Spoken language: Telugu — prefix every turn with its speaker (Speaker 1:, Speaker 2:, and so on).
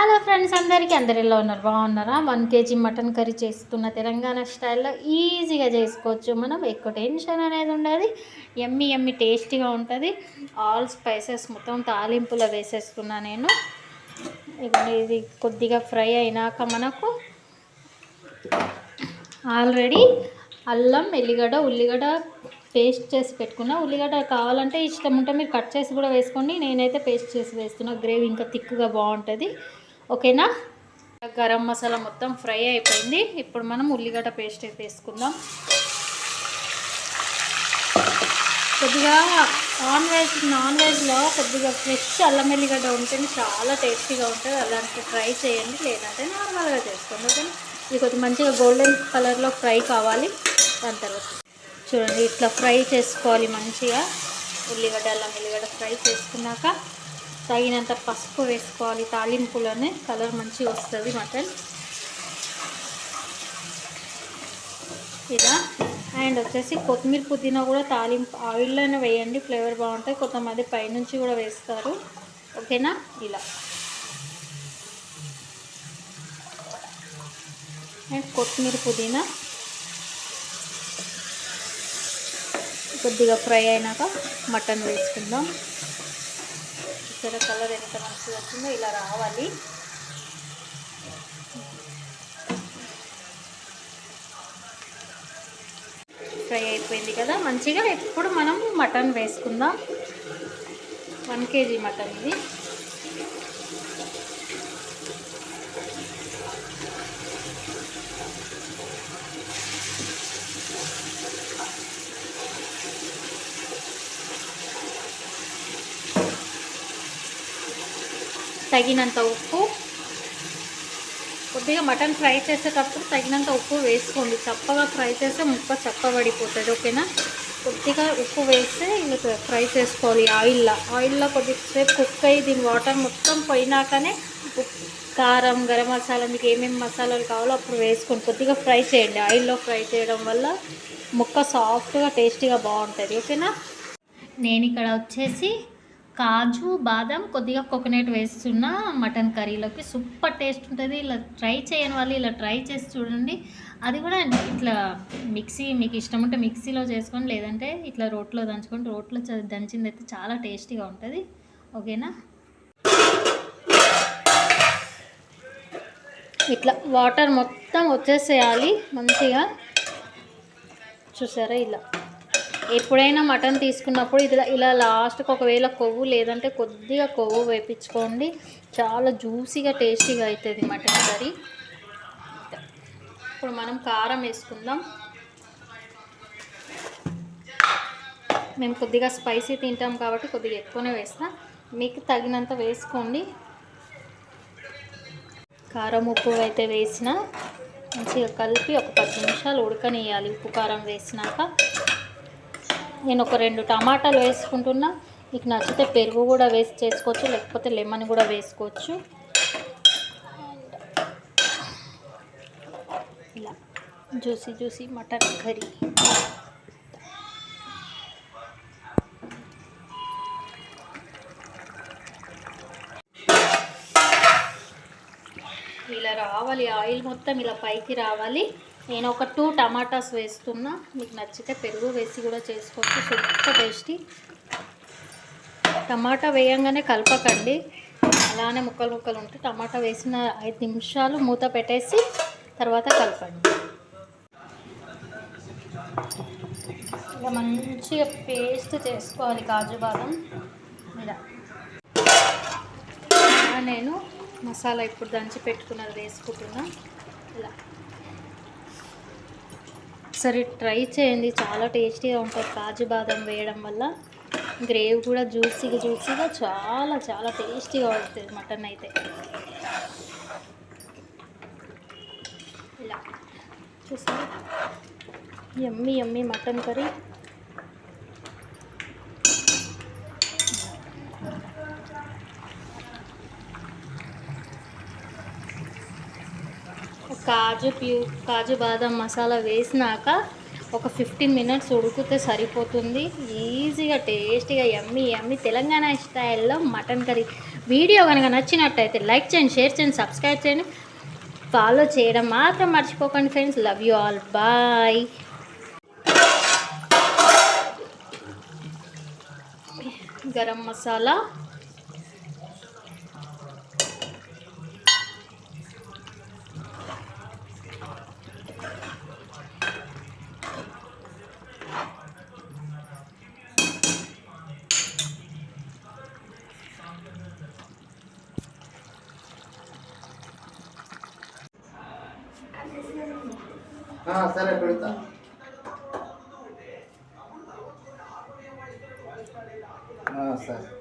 Speaker 1: హలో ఫ్రెండ్స్, అందరూ ఎలా ఉన్నారు? బాగున్నారా? 1 కేజీ మటన్ కర్రీ చేస్తున్న తెలంగాణ స్టైల్లో ఈజీగా చేసుకోవచ్చు. మనం ఎక్కువ టెన్షన్ అనేది ఉండదు. యమ్మీ యమ్మీ టేస్టీగా ఉంటుంది. ఆల్ స్పైసెస్ మొత్తం తాలింపులో వేసేస్తున్నా నేను. ఇది కొద్దిగా ఫ్రై అయినాక మనకు ఆల్రెడీ అల్లం, ఉల్లిగడ్డ పేస్ట్ చేసి పెట్టుకున్నా. ఉల్లిగడ్డ కావాలంటే ఇష్టం ఉంటే మీరు కట్ చేసి కూడా వేసుకోండి. నేనైతే పేస్ట్ చేసి వేస్తున్నా. గ్రేవీ ఇంకా థిక్గా బాగుంటుంది. ఓకేనా? గరం మసాలా మొత్తం ఫ్రై అయిపోయింది. ఇప్పుడు మనం ఉల్లిగడ్డ పేస్ట్ వేసుకుందాం. కొద్దిగా నాన్ వెజ్లో కొద్దిగా ఫ్రెష్ అల్లం ఎల్లిగడ్డ ఉంటుంది, చాలా టేస్టీగా ఉంటుంది. అలాంటి ట్రై చేయండి, లేదంటే నార్మల్గా చేసుకోండి. ఓకేనా? ఇది కొద్దిగా మంచిగా గోల్డెన్ కలర్లో ఫ్రై కావాలి. దాని తర్వాత చూడండి, ఇట్లా ఫ్రై చేసుకోవాలి మంచిగా. అల్లం ఎల్లిగడ్డ ఫ్రై చేసుకున్నాక తగినంత పసుపు వేసుకోవాలి. తాలింపులోనే కలర్ మంచిగా వస్తుంది మటన్ ఇలా. అండ్ వచ్చేసి కొత్తిమీర, పుదీనా కూడా తాలింపు ఆయిల్లోనే వేయండి, ఫ్లేవర్ బాగుంటుంది. కొంతమంది పైనుంచి కూడా వేస్తారు. ఓకేనా? ఇలా. అండ్ కొత్తిమీర, పుదీనా కొద్దిగా ఫ్రై అయినాక మటన్ వేసుకుందాం. ఇక్కడ కలర్ ఎంత మంచిగా వచ్చిందో ఇలా రావాలి. ఫ్రై అయిపోయింది కదా మంచిగా. ఇప్పుడు మనం మటన్ వేసుకుందాం. 1 కేజీ మటన్ ఇది. తగినంత ఉప్పు, కొద్దిగా మటన్ ఫ్రై చేసేటప్పుడు తగినంత ఉప్పు వేసుకోండి. చప్పగా ఫ్రై చేస్తే ముక్క చప్పబడిపోతుంది. ఓకేనా? కొద్దిగా ఉప్పు వేస్తే ఇలా ఫ్రై చేసుకోవాలి ఆయిల్లో కొద్దిసేపు కుక్ అయ్యి దీని వాటర్ మొత్తం పోయినాకనే కారం, గరం మసాలా, మీకు ఏమేమి మసాలాలు కావాలో అప్పుడు వేసుకోండి. కొద్దిగా ఫ్రై చేయండి. ఆయిల్లో ఫ్రై చేయడం వల్ల ముక్క సాఫ్ట్గా టేస్టీగా బాగుంటుంది. ఓకేనా? నేను ఇక్కడ వచ్చేసి కాజు, బాదం, కొద్దిగా కోకోనట్ వేస్తున్నా మటన్ కర్రీలోకి. సూపర్ టేస్ట్ ఉంటుంది. ఇలా ట్రై చేయని వాళ్ళు ఇలా ట్రై చేసి చూడండి. అది కూడా ఇట్లా మీకు ఇష్టం ఉంటే మిక్సీలో చేసుకోండి, లేదంటే ఇట్లా రోట్లో దంచుకోండి. రోట్లో దంచింది అయితే చాలా టేస్టీగా ఉంటుంది. ఓకేనా? ఇట్లా వాటర్ మొత్తం వచ్చేసేయాలి మంచిగా. చూసారా? ఇలా ఎప్పుడైనా మటన్ తీసుకున్నప్పుడు ఇలా లాస్ట్కి ఒకవేళ కొవ్వు లేదంటే కొద్దిగా కొవ్వు వేపించుకోండి. చాలా జ్యూసీగా టేస్టీగా అవుతుంది మటన్ కర్రీ. ఇప్పుడు మనం కారం వేసుకుందాం. మేము కొద్దిగా స్పైసీ తింటాం కాబట్టి కొద్దిగా ఎక్కువనే వేస్తాం. మీకు తగినంత వేసుకోండి. కారం, ఉప్పు అయితే వేసిన మంచిగా కలిపి ఒక 10 నిమిషాలు ఉడకనియాలి. ఉప్పు కారం వేసినాక నేను ఒక 2 టమాటాలు వేసుకుంటున్నా. మీకు నచ్చితే పెరుగు కూడా వేసి చేసుకోవచ్చు, లేకపోతే లెమన్ కూడా వేసుకోవచ్చు. ఇలా జ్యూసీ మటన్ కర్రీ. ఇలా రావాలి, ఆయిల్ మొత్తం ఇలా పైకి రావాలి. నేను ఒక 2 టమాటాస్ వేస్తున్నా. మీకు నచ్చితే పెరుగు వేసి కూడా చేసుకోవచ్చు. Super tasty. టమాటా వేయంగానే కలపకండి, అలానే ముక్కలు ఉంటే. టమాటా వేసిన 5 నిమిషాలు మూత పెట్టేసి తర్వాత కలపండి. ఇలా మంచిగా పేస్ట్ చేసుకోవాలి కాజు, బాదం. ఇలా నేను మసాలా ఇప్పుడు దంచి పెట్టుకున్నది వేసుకుంటున్నా. ఇలా ఒకసారి ట్రై చేయండి, చాలా టేస్టీగా ఉంటుంది. కాజు, బాదం వేయడం వల్ల గ్రేవీ కూడా జ్యూసీగా చాలా టేస్టీగా ఉంటుంది మటన్ అయితే. ఇలా చూసారా? యమ్మీ మటన్ కర్రీ. కాజు బాదం మసాలా వేసినాక ఒక 15 మినిట్స్ ఉడికితే సరిపోతుంది. ఈజీగా టేస్టీగా యమ్మీ తెలంగాణ స్టైల్లో మటన్ కర్రీ. వీడియో కనుక నచ్చినట్టయితే లైక్ చేయండి, షేర్ చేయండి, సబ్స్క్రైబ్ చేయండి, ఫాలో చేయడం మాత్రం మర్చిపోకండి friends. Love you all, bye. Garam masala,
Speaker 2: సరే పెడతా. సరే.